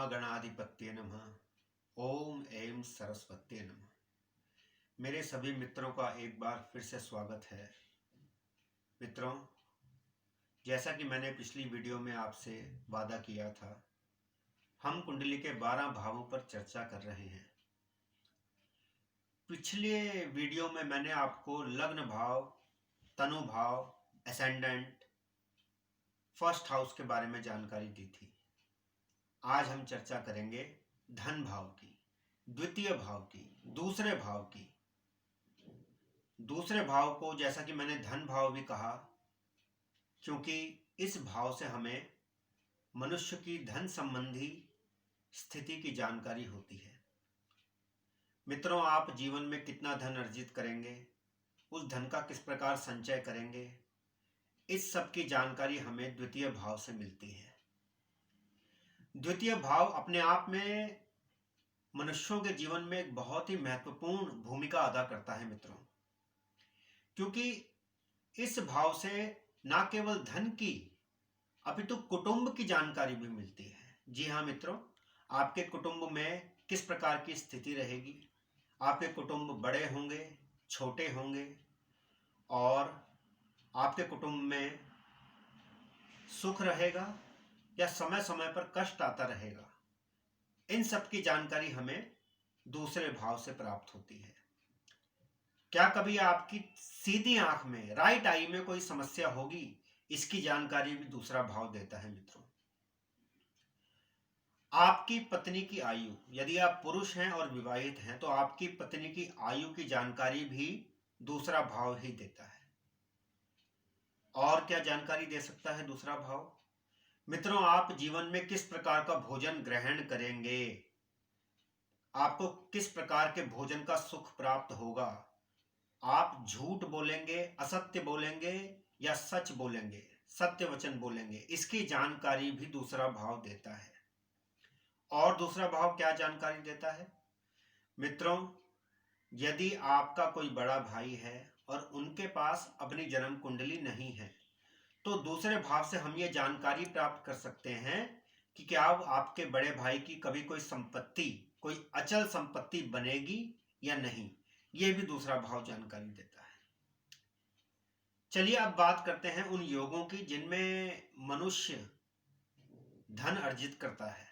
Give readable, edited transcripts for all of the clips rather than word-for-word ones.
गणाधिपत्ये नमः। ओम ऐं सरस्वत्ये नमः। मेरे सभी मित्रों का एक बार फिर से स्वागत है। मित्रों, जैसा कि मैंने पिछली वीडियो में आपसे वादा किया था, हम कुंडली के 12 भावों पर चर्चा कर रहे हैं। पिछले वीडियो में मैंने आपको लग्न भाव, तनु भाव, असेंडेंट, फर्स्ट हाउस के बारे में जानकारी दी थी। आज हम चर्चा करेंगे धन भाव की, द्वितीय भाव की, दूसरे भाव की। दूसरे भाव को जैसा कि मैंने धन भाव भी कहा, क्योंकि इस भाव से हमें मनुष्य की धन संबंधी स्थिति की जानकारी होती है। मित्रों, आप जीवन में कितना धन अर्जित करेंगे, उस धन का किस प्रकार संचय करेंगे, इस सब की जानकारी हमें द्वितीय भाव से मिलती है। द्वितीय भाव अपने आप में मनुष्यों के जीवन में एक बहुत ही महत्वपूर्ण भूमिका अदा करता है मित्रों, क्योंकि इस भाव से न केवल धन की अपितु कुटुंब की जानकारी भी मिलती है। जी हाँ मित्रों, आपके कुटुंब में किस प्रकार की स्थिति रहेगी, आपके कुटुंब बड़े होंगे, छोटे होंगे, और आपके कुटुंब में सुख रहेगा या समय समय पर कष्ट आता रहेगा, इन सब की जानकारी हमें दूसरे भाव से प्राप्त होती है। क्या कभी आपकी सीधी आंख में, राइट आई में कोई समस्या होगी, इसकी जानकारी भी दूसरा भाव देता है मित्रों। आपकी पत्नी की आयु, यदि आप पुरुष हैं और विवाहित हैं, तो आपकी पत्नी की आयु की जानकारी भी दूसरा भाव ही देता है। और क्या जानकारी दे सकता है दूसरा भाव? मित्रों, आप जीवन में किस प्रकार का भोजन ग्रहण करेंगे, आपको किस प्रकार के भोजन का सुख प्राप्त होगा, आप झूठ बोलेंगे, असत्य बोलेंगे या सच बोलेंगे, सत्य वचन बोलेंगे, इसकी जानकारी भी दूसरा भाव देता है। और दूसरा भाव क्या जानकारी देता है मित्रों? यदि आपका कोई बड़ा भाई है और उनके पास अपनी जन्म कुंडली नहीं है, तो दूसरे भाव से हम ये जानकारी प्राप्त कर सकते हैं कि क्या आपके बड़े भाई की कभी कोई संपत्ति, कोई अचल संपत्ति बनेगी या नहीं। ये भी दूसरा भाव जानकारी देता है। चलिए अब बात करते हैं उन योगों की जिनमें मनुष्य धन अर्जित करता है,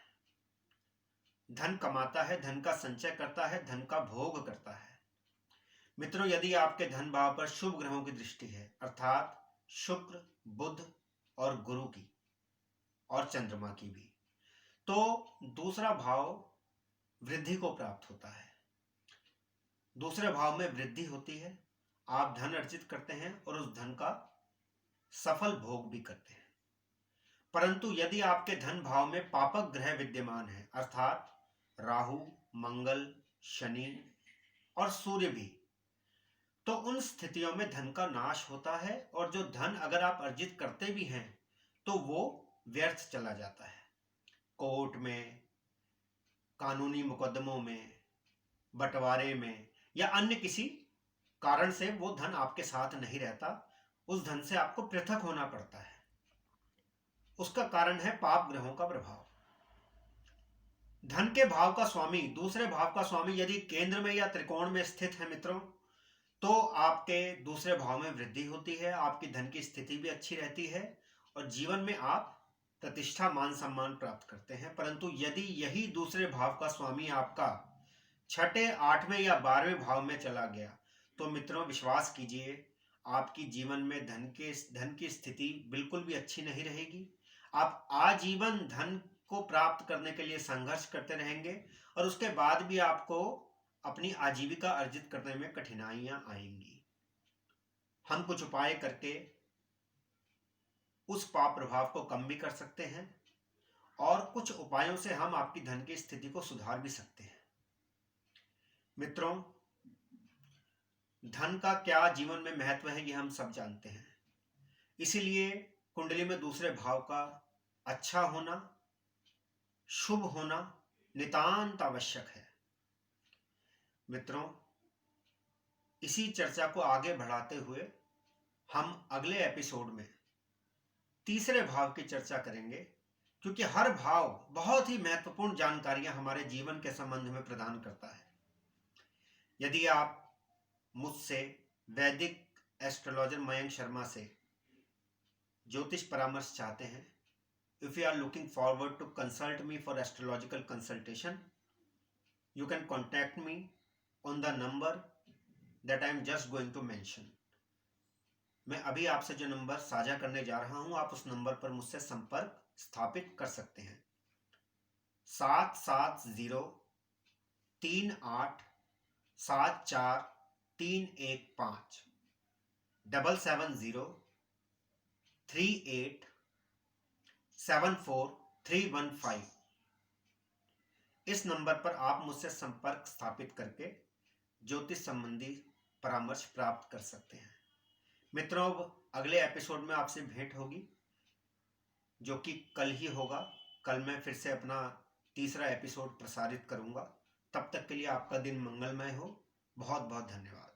धन कमाता है, धन का संचय करता है, धन का भोग करता है। मित्रों, यदि आपके धन भाव पर शुभ ग्रहों की दृष्टि है, अर्थात शुक्र, बुध और गुरु की और चंद्रमा की भी, तो दूसरा भाव वृद्धि को प्राप्त होता है। दूसरे भाव में वृद्धि होती है, आप धन अर्जित करते हैं और उस धन का सफल भोग भी करते हैं। परंतु यदि आपके धन भाव में पापक ग्रह विद्यमान है, अर्थात राहु, मंगल, शनि और सूर्य भी, तो उन स्थितियों में धन का नाश होता है और जो धन अगर आप अर्जित करते भी हैं तो वो व्यर्थ चला जाता है। कोर्ट में, कानूनी मुकदमों में, बंटवारे में या अन्य किसी कारण से वो धन आपके साथ नहीं रहता, उस धन से आपको पृथक होना पड़ता है। उसका कारण है पाप ग्रहों का प्रभाव। धन के भाव का स्वामी, दूसरे भाव का स्वामी यदि केंद्र में या त्रिकोण में स्थित है मित्रों, तो आपके दूसरे भाव में वृद्धि होती है, आपकी धन की स्थिति भी अच्छी रहती है और जीवन में आप प्रतिष्ठा, मान सम्मान प्राप्त करते हैं। परंतु यदि यही दूसरे भाव का स्वामी आपका छठे, आठवें या 12वें भाव में चला गया, तो मित्रों विश्वास कीजिए, आपकी जीवन में धन की स्थिति बिल्कुल भी अच्छी नहीं रहेगी। आप आजीवन धन को प्राप्त करने के लिए संघर्ष करते रहेंगे और उसके बाद भी आपको अपनी आजीविका अर्जित करने में कठिनाइयां आएंगी। हम कुछ उपाय करके उस पाप प्रभाव को कम भी कर सकते हैं और कुछ उपायों से हम आपकी धन की स्थिति को सुधार भी सकते हैं। मित्रों, धन का क्या जीवन में महत्व है, ये हम सब जानते हैं। इसीलिए कुंडली में दूसरे भाव का अच्छा होना, शुभ होना नितांत आवश्यक है। मित्रों, इसी चर्चा को आगे बढ़ाते हुए हम अगले एपिसोड में तीसरे भाव की चर्चा करेंगे, क्योंकि हर भाव बहुत ही महत्वपूर्ण जानकारियां हमारे जीवन के संबंध में प्रदान करता है। यदि आप मुझसे वैदिक एस्ट्रोलॉजर मयंक शर्मा से ज्योतिष परामर्श चाहते हैं, if you are looking forward to consult me for astrological consultation, you can contact me on the number that I am just going to mention. मैं अभी आपसे जो नंबर साझा करने जा रहा हूं, आप उस नंबर पर मुझसे संपर्क स्थापित कर सकते हैं। 770387431 770387431 इस नंबर पर आप मुझसे संपर्क स्थापित करके ज्योतिष संबंधी परामर्श प्राप्त कर सकते हैं। मित्रों, अगले एपिसोड में आपसे भेंट होगी, जो कि कल ही होगा। कल मैं फिर से अपना तीसरा एपिसोड प्रसारित करूंगा। तब तक के लिए आपका दिन मंगलमय हो। बहुत बहुत धन्यवाद।